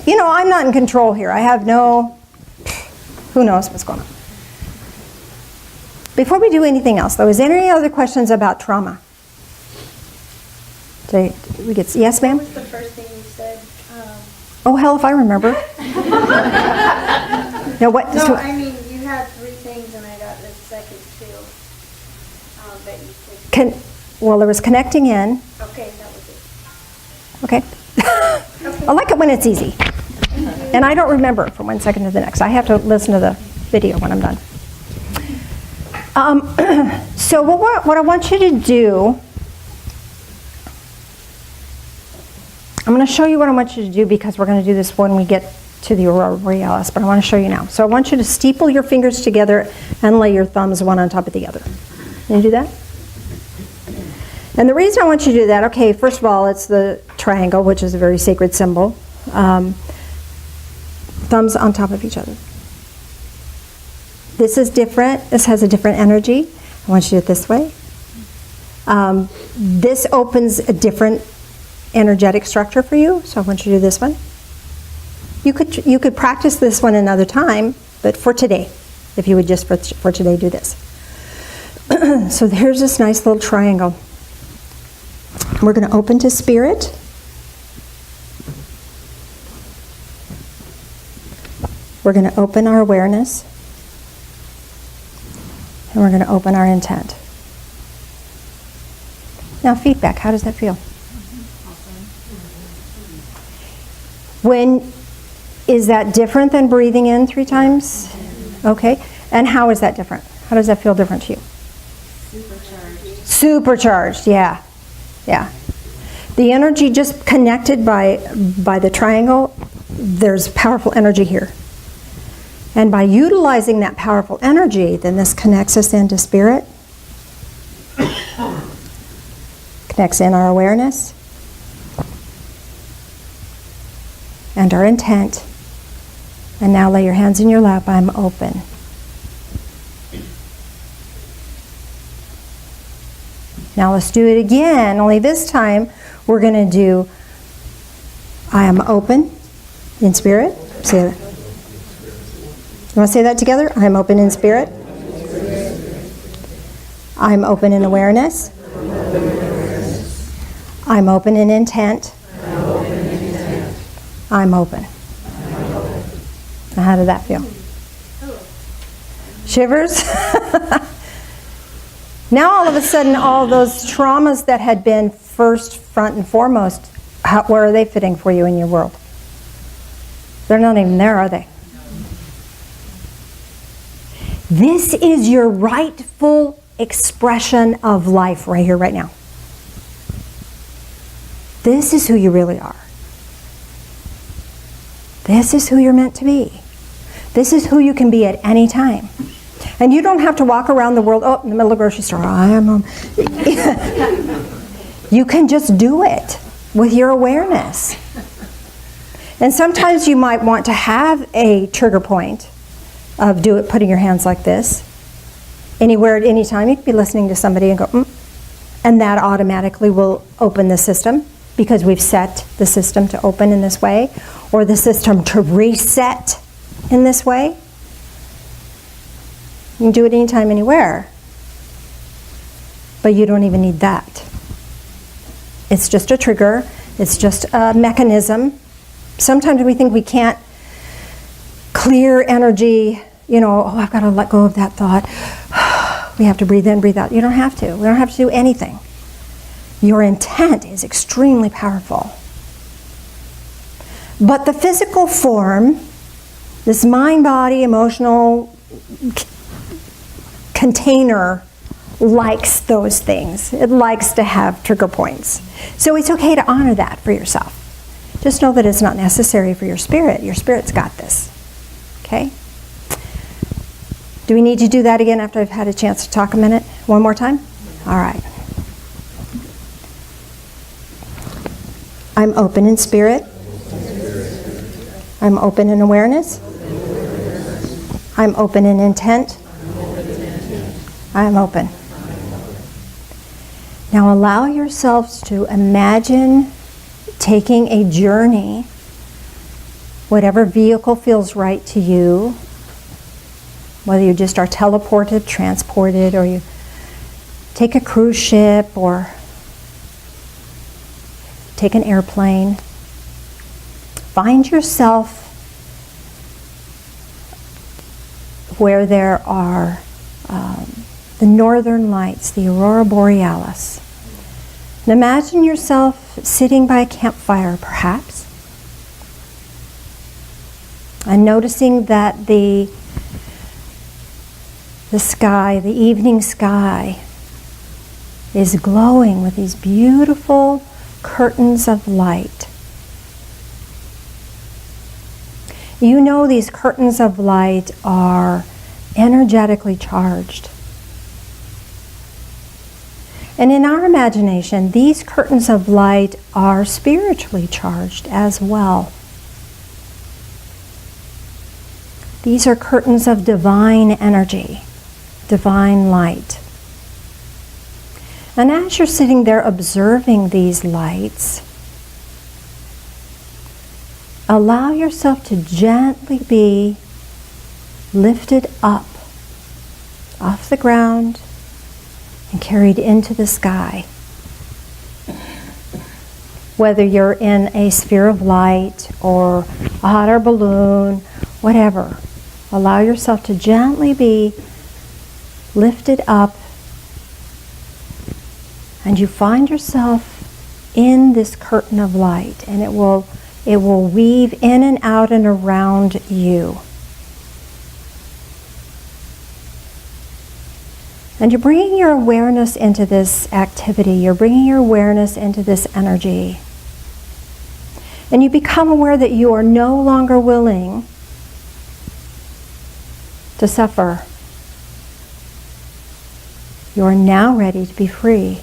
I'm not in control here. I have who knows what's going on. Before we do anything else, though, is there any other questions about trauma? Yes, ma'am? What was the first thing you said? Oh, hell if I remember. No, what? No, I mean, you had 3 things and I got the second 2 that you said. Well, there was connecting in. Okay, that was it. Okay. I like it when it's easy. And I don't remember from one second to the next. I have to listen to the video when I'm done. So what I want you to do, I'm going to show you what I want you to do because we're going to do this when we get to the Aurora Borealis, but I want to show you now. So I want you to steeple your fingers together and lay your thumbs one on top of the other. Can you do that? And the reason I want you to do that, okay, first of all, it's the triangle, which is a very sacred symbol. Thumbs on top of each other. This is different. This has a different energy. I want you to do it this way. This opens a different energetic structure for you, so I want you to do this one. You could practice this one another time, but for today, if you would just for today do this. So here's this nice little triangle. We're going to open to spirit. We're going to open our awareness. And we're going to open our intent. Now feedback, how does that feel? Is that different than breathing in 3 times? Okay. And how is that different? How does that feel different to you? Supercharged, yeah. Yeah. The energy just connected by the triangle, there's powerful energy here. And by utilizing that powerful energy, then this connects us into spirit. Connects in our awareness. And our intent. And now lay your hands in your lap. I'm open. Now let's do it again, only this time we're going to do I am open in spirit. Say that. You want to say that together? I am open in spirit. I'm open in awareness. I'm open in intent. I'm open. Now how did that feel? Shivers? Now all of a sudden all those traumas that had been first, front and foremost, where are they fitting for you in your world? They're not even there, are they? This is your rightful expression of life right here, right now. This is who you really are. This is who you're meant to be. This is who you can be at any time. And you don't have to walk around the world, in the middle of the grocery store, I am home. You can just do it with your awareness. And sometimes you might want to have a trigger point of putting your hands like this. Anywhere at any time, you could be listening to somebody and go, and that automatically will open the system because we've set the system to open in this way, or the system to reset in this way. You can do it anytime, anywhere. But you don't even need that. It's just a trigger. It's just a mechanism. Sometimes we think we can't clear energy, I've got to let go of that thought. We have to breathe in, breathe out. You don't have to. We don't have to do anything. Your intent is extremely powerful. But the physical form, this mind, body, emotional container, likes those things. It likes to have trigger points. So it's okay to honor that for yourself. Just know that it's not necessary for your spirit. Your spirit's got this. Okay? Do we need to do that again after I've had a chance to talk a minute? One more time? All right. I'm open in spirit. I'm open in awareness. I'm open in intent. I'm open. Now allow yourselves to imagine taking a journey whatever vehicle feels right to you, whether you just are teleported, transported, or you take a cruise ship or take an airplane. Find yourself where there are the northern lights, the aurora borealis. And imagine yourself sitting by a campfire, perhaps, and noticing that the sky, the evening sky, is glowing with these beautiful curtains of light. You know these curtains of light are energetically charged. And in our imagination, these curtains of light are spiritually charged as well. These are curtains of divine energy, divine light. And as you're sitting there observing these lights, allow yourself to gently be lifted up off the ground and carried into the sky. Whether you're in a sphere of light or a hot air balloon, whatever, allow yourself to gently be lifted up, and you find yourself in this curtain of light, and it will weave in and out and around you. And you're bringing your awareness into this activity. You're bringing your awareness into this energy. And you become aware that you are no longer willing to suffer. You are now ready to be free.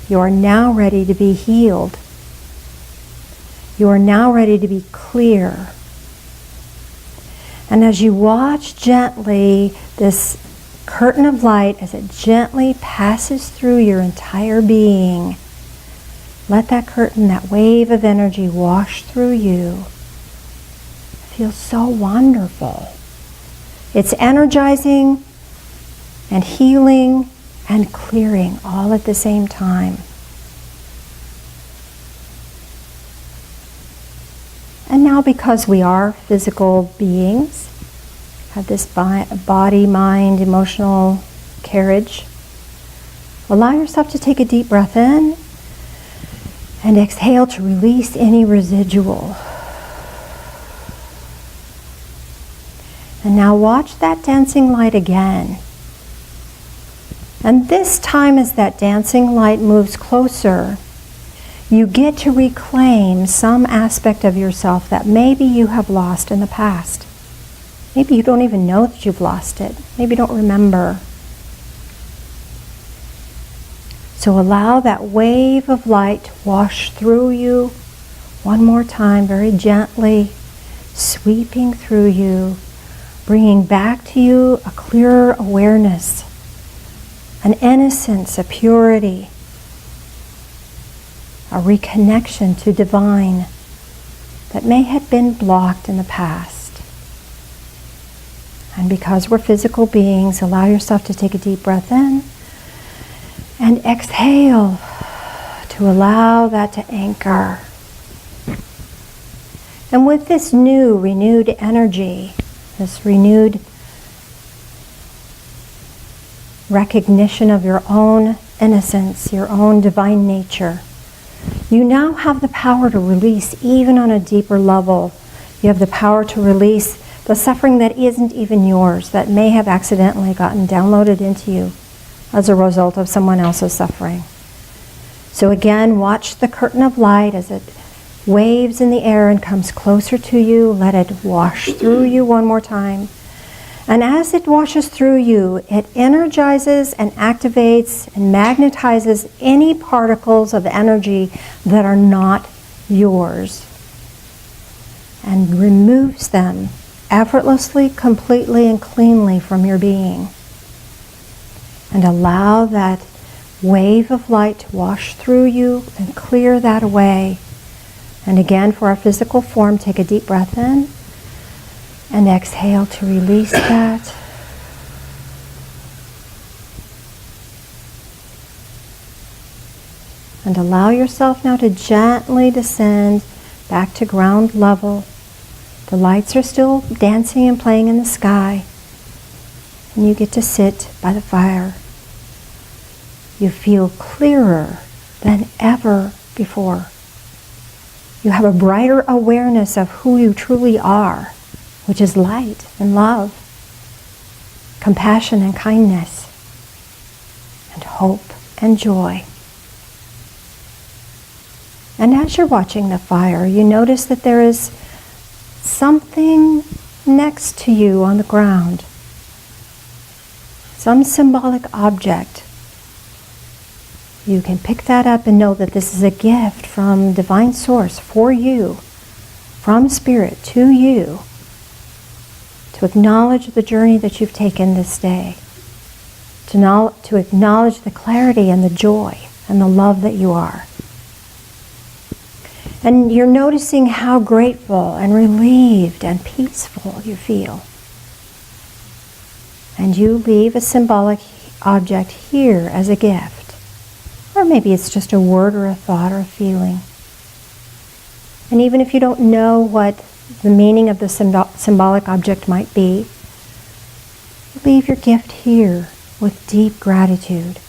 You are now ready to be healed. You are now ready to be clear. And as you watch gently this curtain of light, as it gently passes through your entire being, let that curtain, that wave of energy wash through you. It feels so wonderful. It's energizing and healing and clearing all at the same time. And now, because we are physical beings, have this body, mind, emotional carriage, allow yourself to take a deep breath in and exhale to release any residual. And now watch that dancing light again. And this time, as that dancing light moves closer, you get to reclaim some aspect of yourself that maybe you have lost in the past. Maybe you don't even know that you've lost it. Maybe you don't remember. So allow that wave of light to wash through you one more time, very gently, sweeping through you, bringing back to you a clearer awareness, an innocence, a purity, a reconnection to divine that may have been blocked in the past. And because we're physical beings, allow yourself to take a deep breath in and exhale to allow that to anchor. And with this new, renewed energy, this renewed recognition of your own innocence, your own divine nature, you now have the power to release, even on a deeper level. You have the power to release the suffering that isn't even yours, that may have accidentally gotten downloaded into you as a result of someone else's suffering. So again, watch the curtain of light as it waves in the air and comes closer to you. Let it wash through you one more time. And as it washes through you, it energizes and activates and magnetizes any particles of energy that are not yours, and removes them effortlessly, completely, and cleanly from your being. And allow that wave of light to wash through you and clear that away, And again, for our physical form, take a deep breath in and exhale to release that. And allow yourself now to gently descend back to ground level. The lights are still dancing and playing in the sky. And you get to sit by the fire. You feel clearer than ever before. You have a brighter awareness of who you truly are, which is light and love, compassion and kindness, and hope and joy. And as you're watching the fire, you notice that there is something next to you on the ground, some symbolic object. You can pick that up and know that this is a gift from Divine Source for you, from Spirit to you, to acknowledge the journey that you've taken this day, to acknowledge the clarity and the joy and the love that you are. And you're noticing how grateful and relieved and peaceful you feel. And you leave a symbolic object here as a gift. Or maybe it's just a word or a thought or a feeling. And even if you don't know what the meaning of the symbolic object might be, leave your gift here with deep gratitude,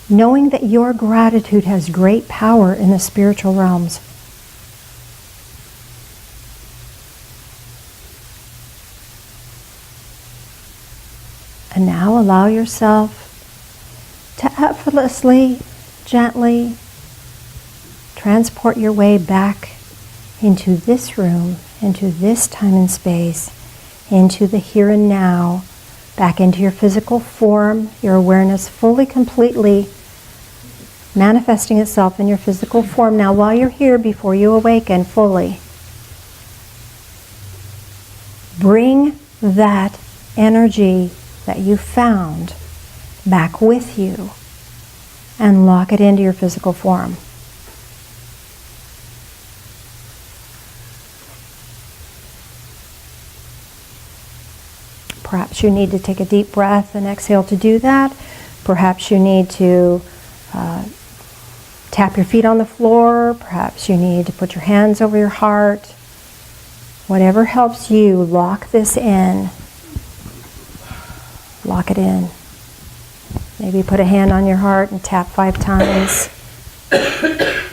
knowing that your gratitude has great power in the spiritual realms. And now allow yourself to effortlessly, gently transport your way back into this room, into this time and space, into the here and now, back into your physical form, your awareness fully, completely manifesting itself in your physical form. Now, while you're here, before you awaken fully, bring that energy that you found back with you and lock it into your physical form. Perhaps you need to take a deep breath and exhale to do that. Perhaps you need to tap your feet on the floor. Perhaps you need to put your hands over your heart. Whatever helps you, lock this in. Lock it in. Maybe put a hand on your heart and tap 5 times.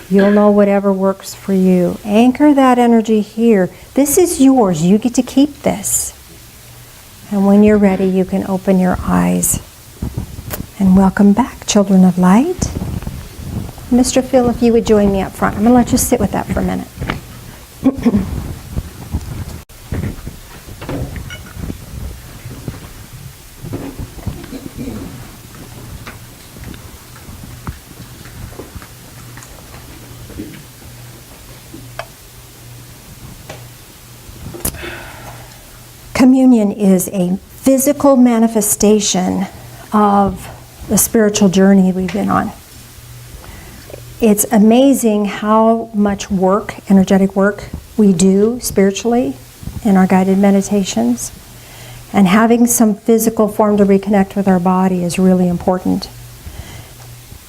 You'll know whatever works for you. Anchor that energy here. This is yours. You get to keep this. And when you're ready, you can open your eyes. And welcome back, children of light. Mr. Phil, if you would join me up front. I'm going to let you sit with that for a minute. Communion is a physical manifestation of the spiritual journey we've been on. It's amazing how much work, energetic work, we do spiritually in our guided meditations. And having some physical form to reconnect with our body is really important.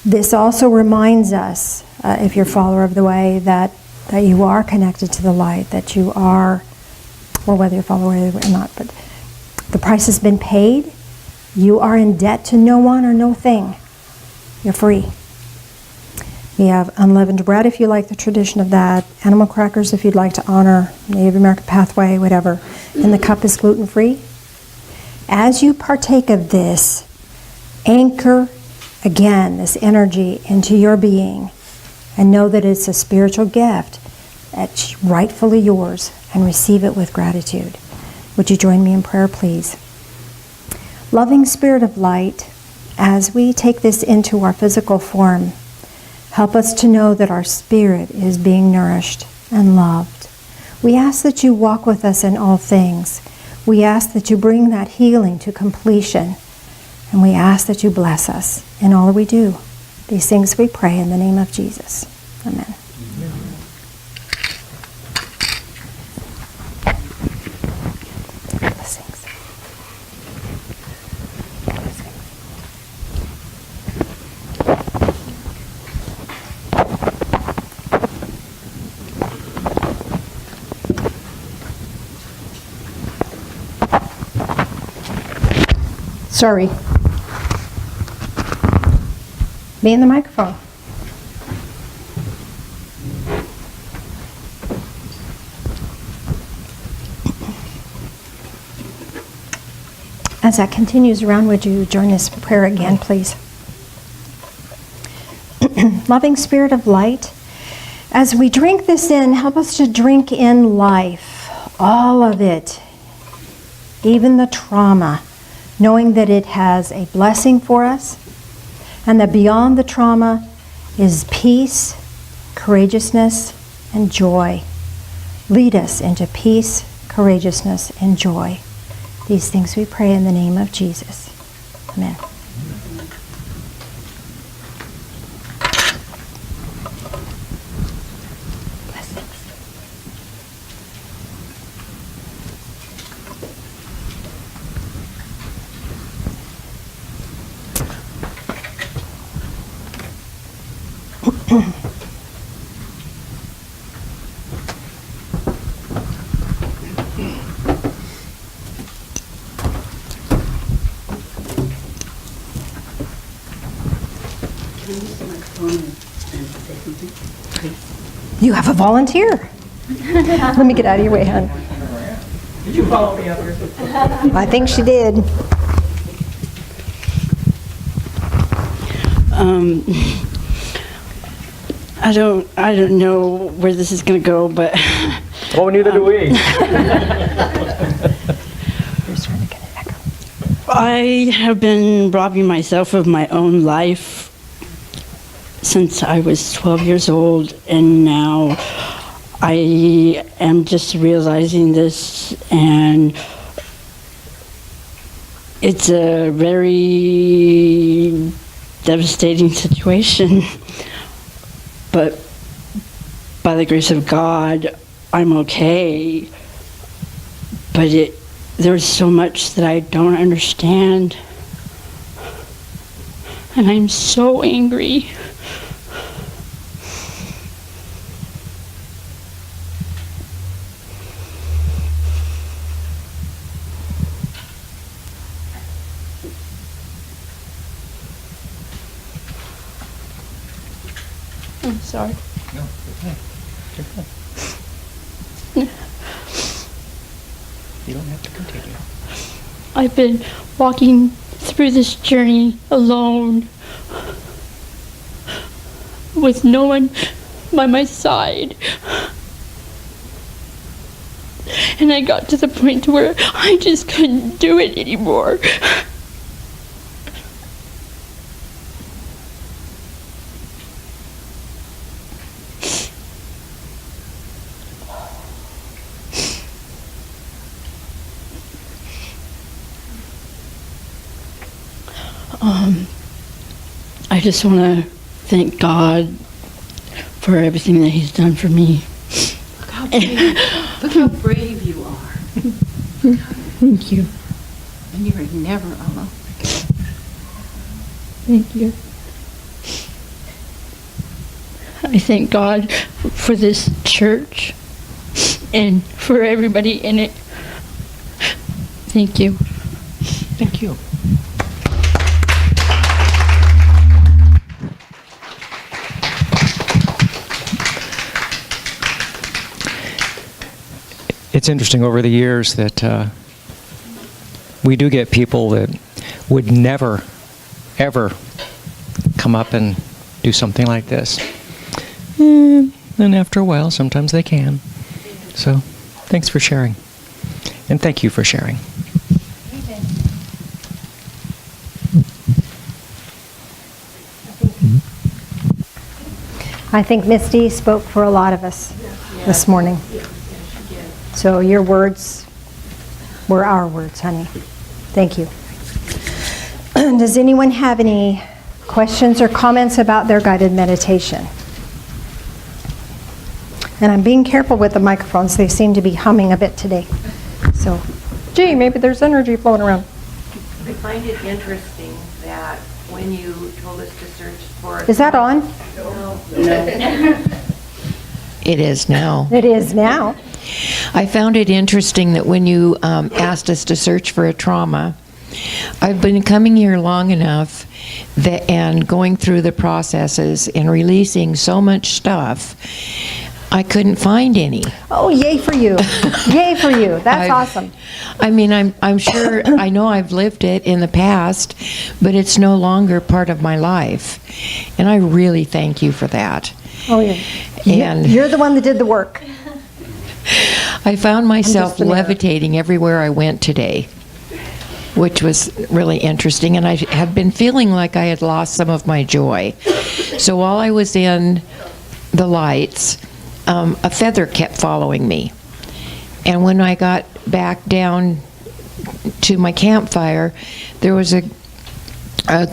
This also reminds us, if you're a follower of the way, that you are connected to the light, that you are, or whether you're a follower or not, but the price has been paid. You are in debt to no one or no thing. You're free. We have unleavened bread if you like the tradition of that, animal crackers if you'd like to honor Native American pathway, whatever, and the cup is gluten-free. As you partake of this, anchor again this energy into your being and know that it's a spiritual gift that's rightfully yours, and receive it with gratitude. Would you join me in prayer, please? Loving Spirit of Light, as we take this into our physical form, help us to know that our spirit is being nourished and loved. We ask that you walk with us in all things. We ask that you bring that healing to completion. And we ask that you bless us in all we do. These things we pray in the name of Jesus. Amen. Sorry. Be in the microphone. As that continues around, would you join us in prayer again, please? Loving Spirit of light, as we drink this in, help us to drink in life, all of it, even the trauma, knowing that it has a blessing for us, and that beyond the trauma is peace, courageousness, and joy. Lead us into peace, courageousness, and joy. These things we pray in the name of Jesus. Amen. You have a volunteer. Let me get out of your way, hon. Did you follow me up here? I think she did. I don't know where this is going to go, but Oh, neither do we. I have been robbing myself of my own life since I was 12 years old, and now I am just realizing this, and it's a very devastating situation. But by the grace of God, I'm okay. But there's so much that I don't understand. And I'm so angry. I'm sorry. No, you're fine. You're fine. You don't have to continue. I've been walking through this journey alone with no one by my side. And I got to the point where I just couldn't do it anymore. I just want to thank God for everything that He's done for me. Look how brave you are. Thank you. And you are never alone. Thank you. I thank God for this church and for everybody in it. Thank you. Thank you. It's interesting over the years that we do get people that would never, ever come up and do something like this. And after a while, sometimes they can. So, thanks for sharing. And thank you for sharing. I think Misty spoke for a lot of us this morning. So your words were our words, honey. Thank you. Does anyone have any questions or comments about their guided meditation? And I'm being careful with the microphones. They seem to be humming a bit today. So, gee, maybe there's energy flowing around. I find it interesting that when you told us to search for... Is that on? No. It is now. It is now. I found it interesting that when you asked us to search for a trauma, I've been coming here long enough that, and going through the processes and releasing so much stuff, I couldn't find any. Oh, yay for you. Yay for you. That's I've- awesome. I mean, I'm sure, I know I've lived it in the past, but it's no longer part of my life. And I really thank you for that. Oh, yeah. And You're the one that did the work. I found myself just a mirror. levitating everywhere I went today, which was really interesting. And I had been feeling like I had lost some of my joy. So while I was in the lights, a feather kept following me. And when I got back down to my campfire, there was a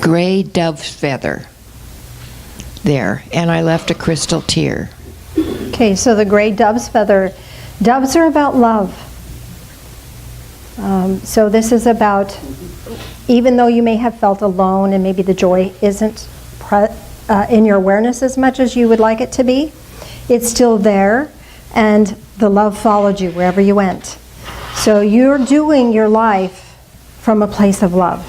gray dove feather there, and I left a crystal tear. Okay, so the gray dove's feather. Doves are about love. So this is about, even though you may have felt alone and maybe the joy isn't in your awareness as much as you would like it to be, it's still there, and the love followed you wherever you went. So you're doing your life from a place of love.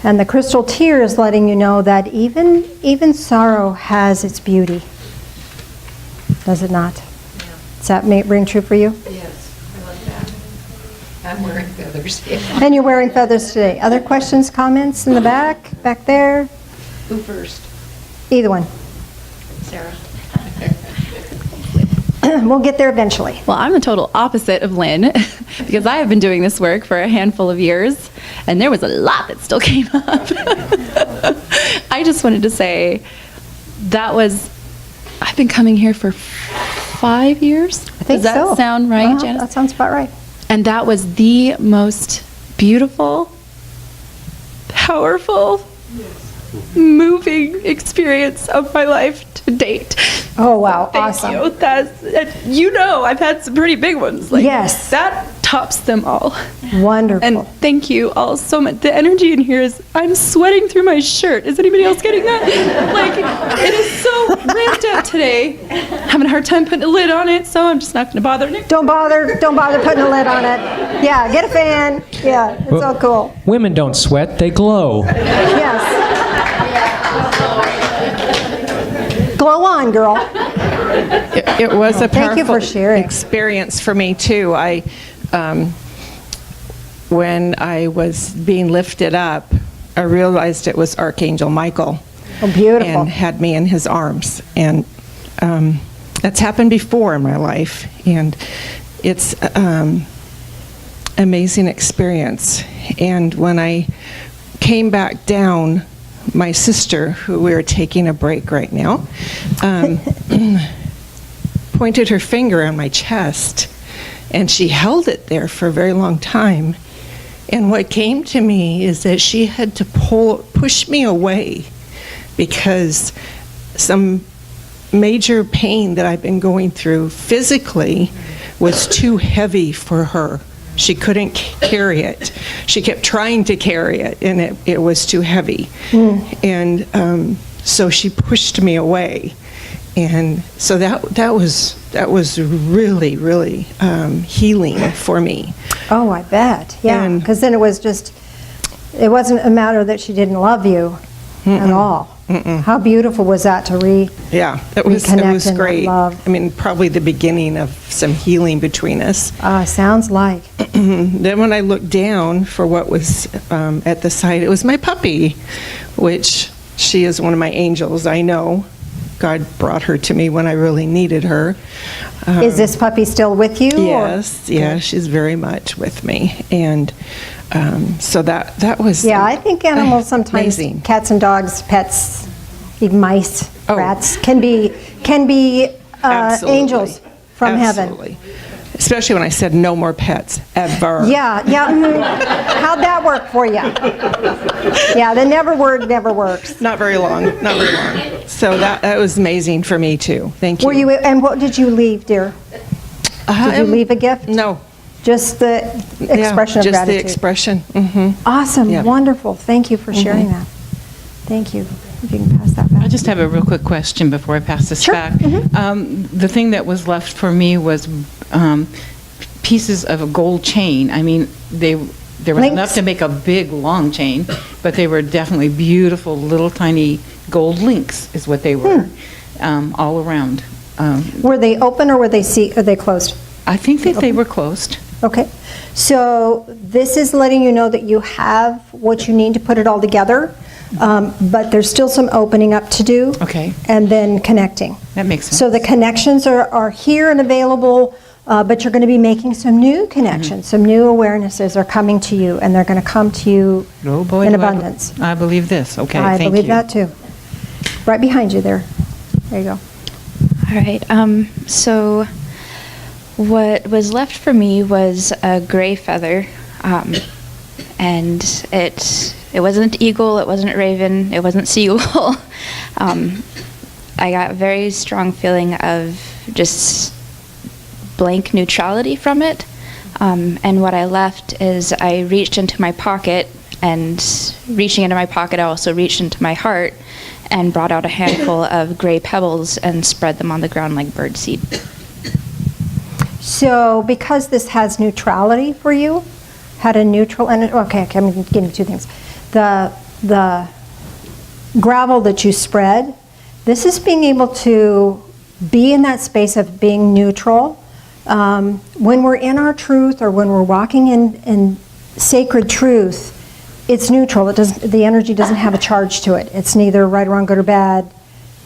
And the crystal tear is letting you know that even sorrow has its beauty. Does it not? Does that ring true for you? Yes, I like that. I'm wearing feathers. And you're wearing feathers today. Other questions, comments in the back there? Who first? Either one. Sarah. We'll get there eventually. Well, I'm the total opposite of Lynn because I have been doing this work for a handful of years, and there was a lot that still came up. I just wanted to say I've been coming here for 5 years. I think Does that so. sound right, Uh-huh, Janice? that sounds about right. And that was the most beautiful, powerful, moving experience of my life to date. Oh, wow. Thank Awesome. you. I've had some pretty big ones. Yes. That tops them all. Wonderful. And thank you all so much. The energy in here I'm sweating through my shirt. Is anybody else getting that? Like, it is so ramped up today. Having a hard time putting a lid on it, so I'm just not going to bother Nick. Don't bother putting a lid on it. Yeah, get a fan. Yeah, it's all cool. Women don't sweat, they glow. Yes. Glow on, girl. It was a Thank you powerful for sharing. experience for me too. When I was being lifted up, I realized it was Archangel Michael. Oh, beautiful. And had me in his arms. And that's happened before in my life. And it's amazing experience. And when I came back down, my sister, who we are taking a break right now, pointed her finger on my chest, and she held it there for a very long time. And what came to me is that she had to push me away because some major pain that I've been going through physically was too heavy for her. She couldn't carry it. She kept trying to carry it, and it was too heavy. And so she pushed me away. And so that was really, really healing for me. Oh, I bet. Yeah, And- because then it wasn't a matter that she didn't love you at all. How beautiful was that to Yeah, it was reconnect in that great. love. I mean, probably the beginning of some healing between us. sounds like. Then when I looked down for what was at the side, it was my puppy, which she is one of my angels, I know. God brought her to me when I really needed her. Is this puppy still with you? or- Yes, yeah, she's very much with me. And so that was Yeah, I think animals sometimes, amazing. cats and dogs, pets, even mice, Oh. rats, can be Absolutely. angels from heaven. Absolutely. Especially when I said no more pets, ever. Yeah. How'd that work for you? Yeah, the never word never works. Not very long. So that was amazing for me too. Thank you. And what did you leave, dear? Did you leave a gift? No. Just the expression of just gratitude. the expression. Awesome, Yeah. wonderful. Thank you for sharing that. Thank you. If you can pass that back. I just have a real quick question before I pass this Sure. back. The thing that was left for me was pieces of a gold chain. I mean, There was Links? enough to make a big, long chain, but they were definitely beautiful, little tiny gold links is what they were, all around. Were they open or were they closed? I think that they were closed. Okay. So this is letting you know that you have what you need to put it all together, but there's still some opening up to do. Okay. And then connecting. That makes sense. So the connections are here and available, but you're going to be making some new connections. Some new awarenesses are coming to you, and they're going to come to you Oh, boy, in do abundance. I believe this. Okay, I thank believe you. that too. Right behind you there. There you go. All right. So what was left for me was a gray feather, and it wasn't eagle, it wasn't raven, it wasn't seagull. I got a very strong feeling of just blank neutrality from it. And what I left is I reached into my pocket, and reaching into my pocket, I also reached into my heart and brought out a handful of gray pebbles and spread them on the ground like birdseed. So because this has neutrality for you, had a neutral energy, okay, I'm getting two things. The gravel that you spread, this is being able to be in that space of being neutral. When we're in our truth or when we're walking in sacred truth, it's neutral. The energy doesn't have a charge to it. It's neither right, wrong, good or bad,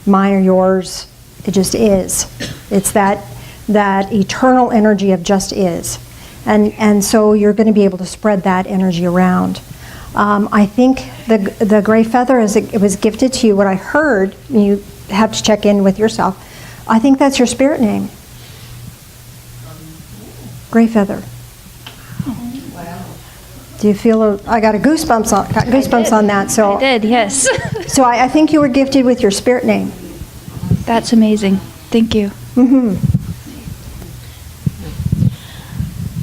mine or yours. It just is. It's that eternal energy of just is. And so you're going to be able to spread that energy around. I think the gray feather, as it was gifted to you, what I heard, you have to check in with yourself, I think that's your spirit name. Gray feather. Do you feel? I got goosebumps on that. So I did, yes. So I think you were gifted with your spirit name. That's amazing. Thank you. Mm-hmm.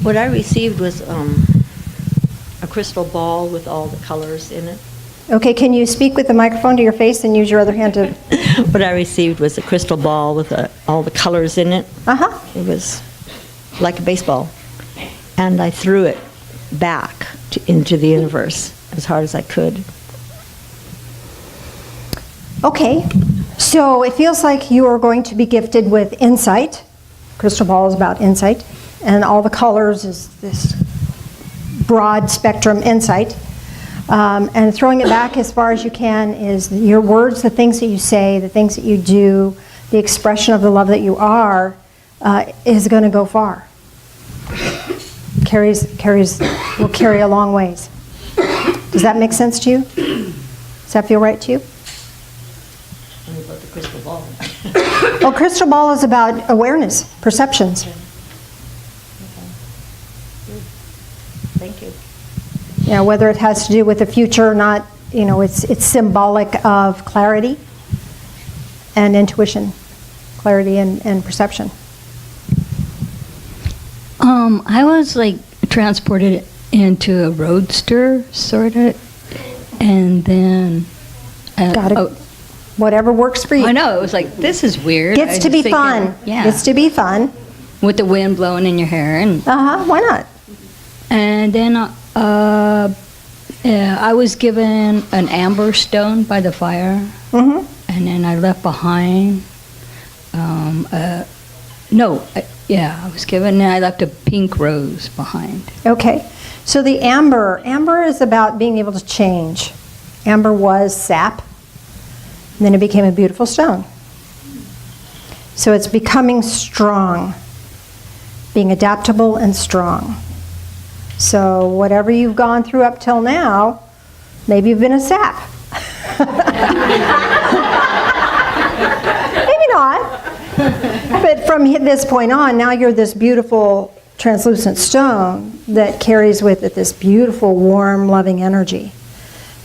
What I received was a crystal ball with all the colors in it. Okay, can you speak with the microphone to your face and use your other hand to? What I received was a crystal ball with all the colors in it. Uh-huh. It was like a baseball. And I threw it back into the universe as hard as I could. Okay, so it feels like you are going to be gifted with insight. Crystal ball is about insight, and all the colors is this broad spectrum insight. And throwing it back as far as you can is your words, the things that you say, the things that you do, the expression of the love that you are, is going to go far. Will carry a long ways. Does that make sense to you? Does that feel right to you? What about the crystal ball? Well, crystal ball is about awareness, perceptions. Thank you. Yeah, whether it has to do with the future or not, it's symbolic of clarity and intuition, clarity and perception. I was like transported into a roadster, sort of, and then. Got it. Whatever works for you. I know, it was like, this is weird. Gets to be fun. Yeah. Gets to be fun. With the wind blowing in your hair. And why not? And then I was given an amber stone by the fire. Mm-hmm. And then I left behind, I left a pink rose behind. Okay. So the amber is about being able to change. Amber was sap, and then it became a beautiful stone. So it's becoming strong, being adaptable and strong. So whatever you've gone through up till now, maybe you've been a sap. Maybe not. But from this point on, now you're this beautiful translucent stone that carries with it this beautiful, warm, loving energy.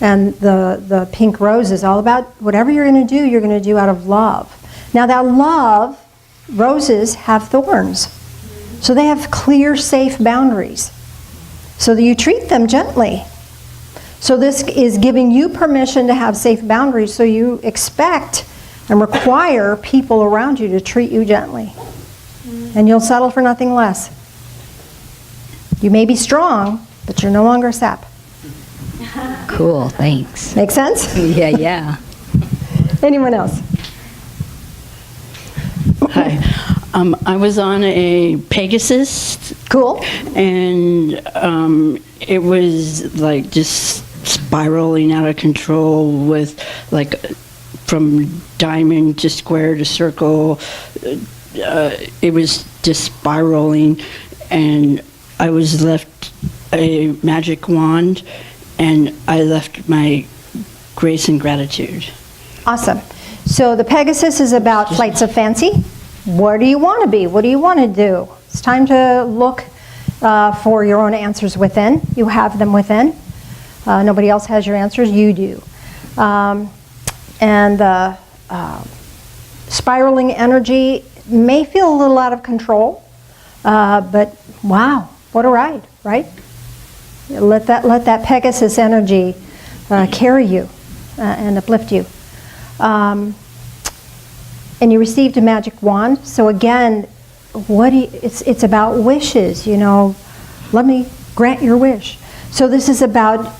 And the pink rose is all about whatever you're going to do out of love. Now that love, roses have thorns. So they have clear, safe boundaries. So that you treat them gently. So this is giving you permission to have safe boundaries, so you expect and require people around you to treat you gently. And you'll settle for nothing less. You may be strong, but you're no longer a sap. Cool, thanks. Make sense? Yeah, yeah. Anyone else? Hi. I was on a Pegasus. Cool. And it was like just spiraling out of control with like from diamond to square to circle. It was just spiraling, and I was left a magic wand, and I left my grace and gratitude. Awesome. So the Pegasus is about flights of fancy. Where do you want to be? What do you want to do? It's time to look for your own answers within. You have them within. Nobody else has your answers. You do. And the spiraling energy may feel a little out of control, but wow, what a ride, right? Let that Pegasus energy carry you and uplift you. And you received a magic wand. So again, it's about wishes, you know. Let me grant your wish. So this is about,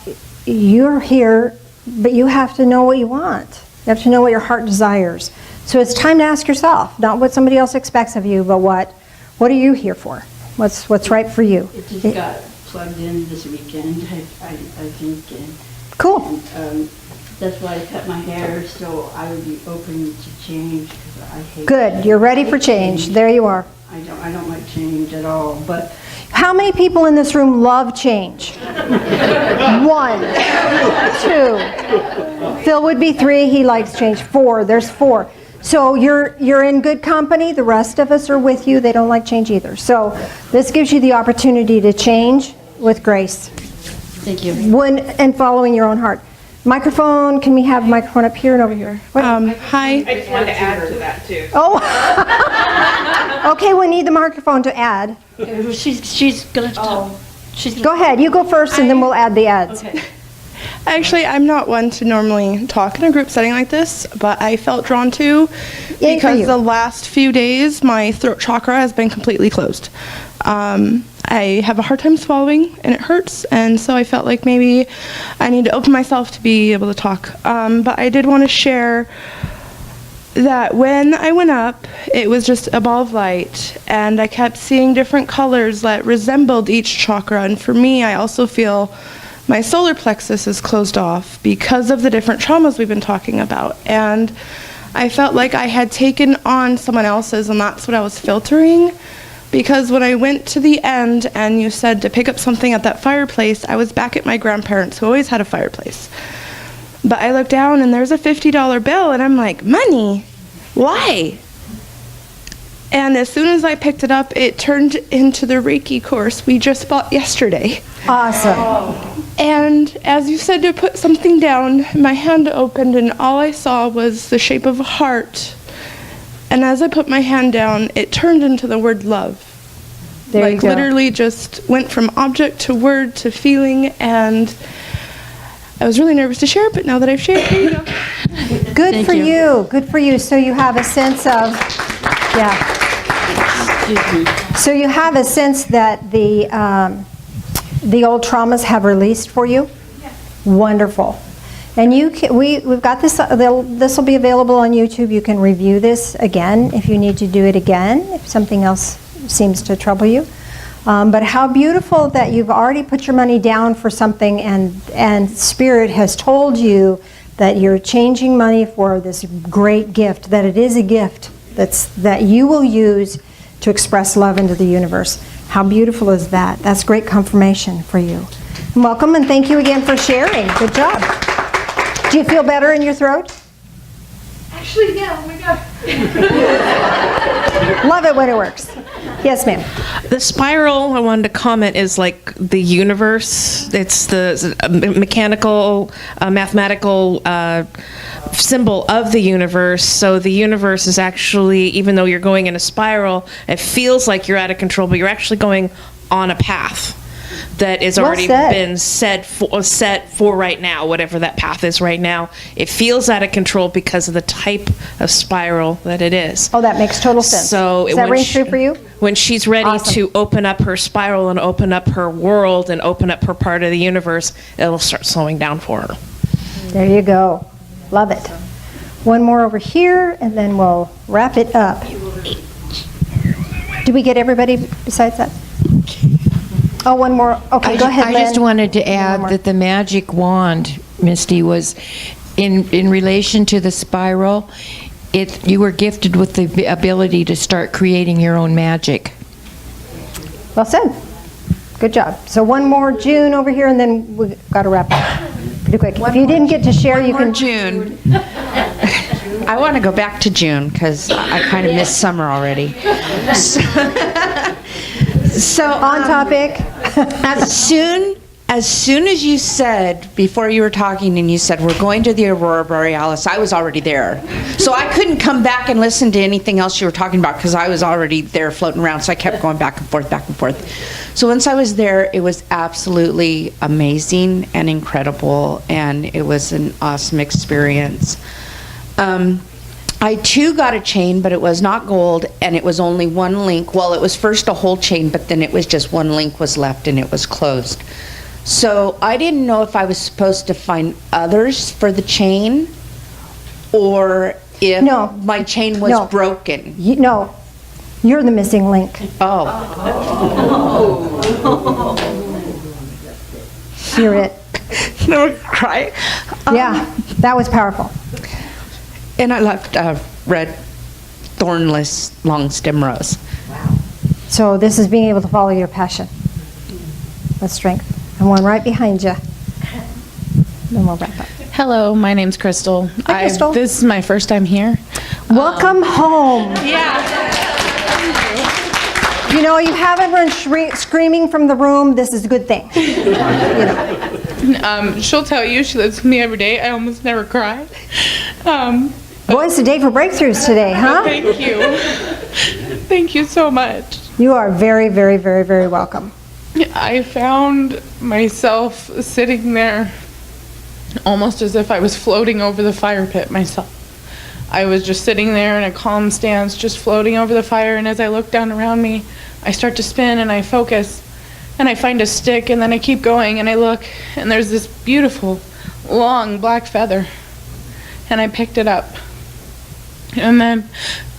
you're here, but you have to know what you want. You have to know what your heart desires. So it's time to ask yourself, not what somebody else expects of you, but what are you here for? What's right for you? It just got plugged in this weekend, I think. And, cool. And, that's why I cut my hair, so I would be open to change, because I hate Good, you're ready for change. There you are. I don't like change at all, but how many people in this room love change? 1, 2. Phil would be 3, he likes change. 4, there's 4. So you're in good company, the rest of us are with you, they don't like change either. So this gives you the opportunity to change with grace. Thank you. And following your own heart. Microphone, can we have a microphone up here and over here? Hi. I just wanted to add to that too. Oh. Okay, we need the microphone to add. She's gonna talk. Go ahead, you go first and then we'll add the ads. Okay. Actually, I'm not one to normally talk in a group setting like this, but I felt drawn to because the last few days my throat chakra has been completely closed. I have a hard time swallowing and it hurts, and so I felt like maybe I need to open myself to be able to talk. But I did want to share that when I went up, it was just a ball of light, and I kept seeing different colors that resembled each chakra. And for me, I also feel my solar plexus is closed off because of the different traumas we've been talking about. And I felt like I had taken on someone else's, and that's what I was filtering. Because when I went to the end and you said to pick up something at that fireplace, I was back at my grandparents who always had a fireplace. But I looked down and there's a $50 bill, and I'm like, money? Why? And as soon as I picked it up, it turned into the Reiki course we just bought yesterday. Awesome. And as you said to put something down, my hand opened and all I saw was the shape of a heart. And as I put my hand down, it turned into the word love. There you go. Literally just went from object to word to feeling, and I was really nervous to share it, but now that I've shared, here you go. Good Thank for you. Good for you. So you have a sense of, So you have a sense that the old traumas have released for you? Yeah. Wonderful. And we've got this, this will be available on YouTube. You can review this again if you need to do it again, if something else seems to trouble you. But how beautiful that you've already put your money down for something, and Spirit has told you that you're changing money for this great gift, that it is a gift that you will use to express love into the universe. How beautiful is that? That's great confirmation for you. And welcome, and thank you again for sharing. Good job. Do you feel better in your throat? Actually, yeah, oh my God. Love it when it works. Yes, ma'am. The spiral, I wanted to comment, is like the universe. It's the mechanical, mathematical symbol of the universe. So the universe is actually, even though you're going in a spiral, it feels like you're out of control, but you're actually going on a path. that is Well already said. been set for right now, whatever that path is right now. It feels out of control because of the type of spiral that it is. Oh, that makes total sense. So Does that when ring she- true for you? When she's ready Awesome. to open up her spiral and open up her world and open up her part of the universe, it'll start slowing down for her. There you go. Love it. One more over here, and then we'll wrap it up. Did we get everybody besides that? Oh, one more. Okay, go ahead, I Lynn. just wanted to One add more. that the magic wand, Misty, was in relation to the spiral. You were gifted with the ability to start creating your own magic. Well said. Good job. So one more June over here, and then we got to wrap up pretty quick. If you didn't get to share, you can. June. I want to go back to June because I kind of missed summer already. So on topic. as soon as you said, before you were talking and you said, we're going to the Aurora Borealis, I was already there. So I couldn't come back and listen to anything else you were talking about because I was already there floating around. So I kept going back and forth, back and forth. So once I was there, it was absolutely amazing and incredible. And it was an awesome experience. I too got a chain, but it was not gold, and it was only one link. Well, it was first a whole chain, but then it was just one link was left, and it was closed. So I didn't know if I was supposed to find others for the chain, or if my chain was broken. No, you're the missing link. Oh. You're it. No, cry. Yeah, that was powerful. And I left a red thornless long stem rose. So this is being able to follow your passion with strength. And one right behind you. Then we'll wrap up. Hello, my name's Crystal. Hi, Crystal. This is my first time here. Welcome home. Yeah. You know, you haven't run screaming from the room. This is a good thing. She'll tell you she lives with me every day. I almost never cry. Boy, it's a day for breakthroughs today, huh? Thank you. Thank you so much. You are very, very, very, very welcome. I found myself sitting there almost as if I was floating over the fire pit myself. I was just sitting there in a calm stance, just floating over the fire, and as I look down around me, I start to spin and I focus, and I find a stick, and then I keep going, and I look, and there's this beautiful, long black feather, and I picked it up. And then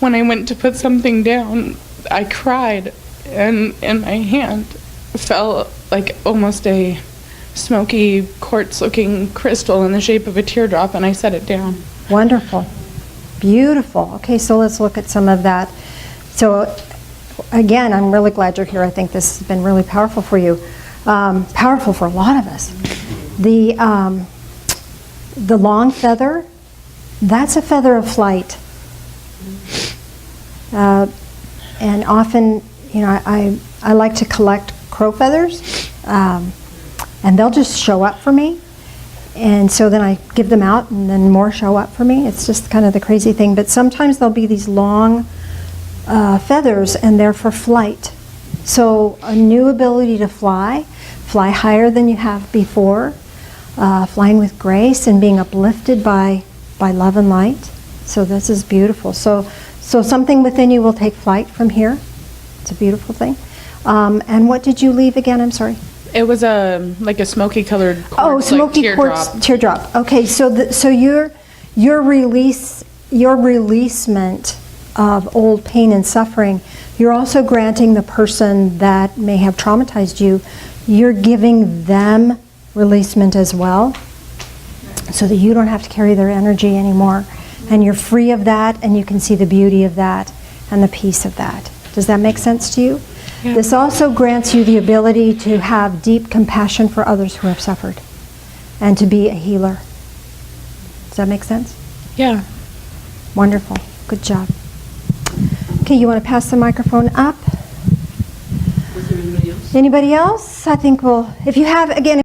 when I went to put something down, I cried, and in my hand fell like almost a smoky quartz-looking crystal in the shape of a teardrop, and I set it down. Wonderful. Beautiful. Okay, so let's look at some of that. So again, I'm really glad you're here. I think this has been really powerful for you. Powerful for a lot of us. The long feather, that's a feather of flight. And often, you know, I like to collect crow feathers, and they'll just show up for me. And so then I give them out, and then more show up for me. It's just kind of the crazy thing. But sometimes there'll be these long feathers, and they're for flight. So a new ability to fly higher than you have before, flying with grace and being uplifted by love and light. So this is beautiful. So something within you will take flight from here. It's a beautiful thing. And what did you leave again? I'm sorry. It was like a smoky colored quartz, Oh, smoky like quartz teardrop. teardrop. Okay, so your releasement of old pain and suffering, you're also granting the person that may have traumatized you, you're giving them releasement as well, so that you don't have to carry their energy anymore. And you're free of that, and you can see the beauty of that and the peace of that. Does that make sense to you? Yeah. This also grants you the ability to have deep compassion for others who have suffered and to be a healer. Does that make sense? Yeah. Wonderful. Good job. Okay, you want to pass the microphone up? Anybody else? I think we'll, if you have, again,